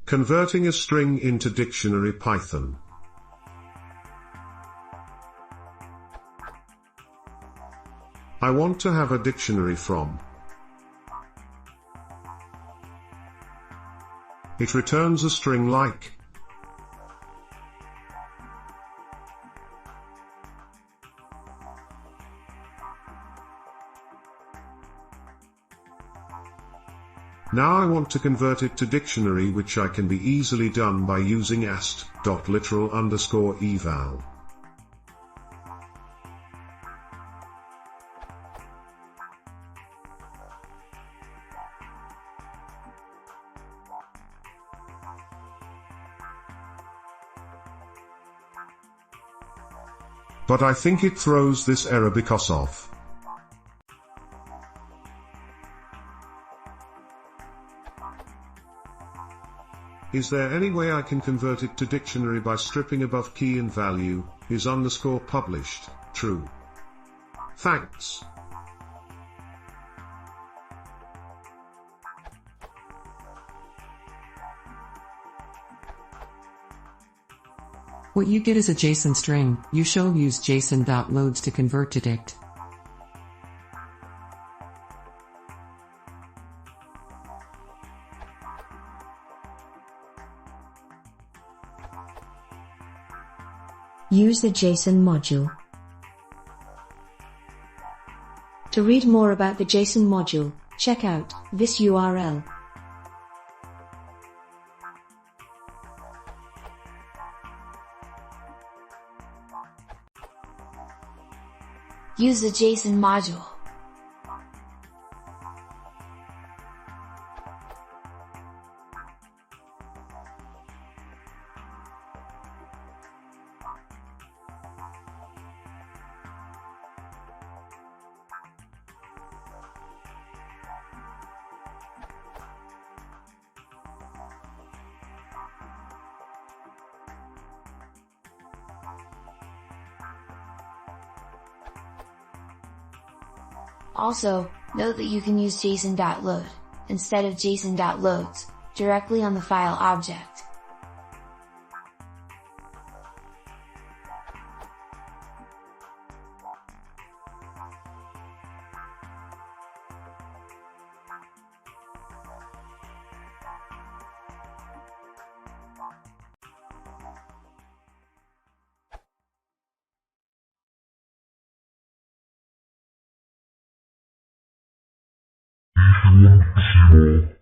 Converting a string into dictionary Python. I want to have a dictionary from. It returns a string like. Now I want to convert it to dictionary, which I can be easily done by using ast.literal_eval. But I think it throws this error because of. Is there any way I can convert it to dictionary by stripping above key and value, is underscore published, true? Thanks. What you get is a JSON string. You shall use json.loads to convert to dict. Use the JSON module. To read more about the JSON module, check out this URL. Use the JSON module. Also, note that you can use json.load, instead of json.loads, directly on the file object. Visual.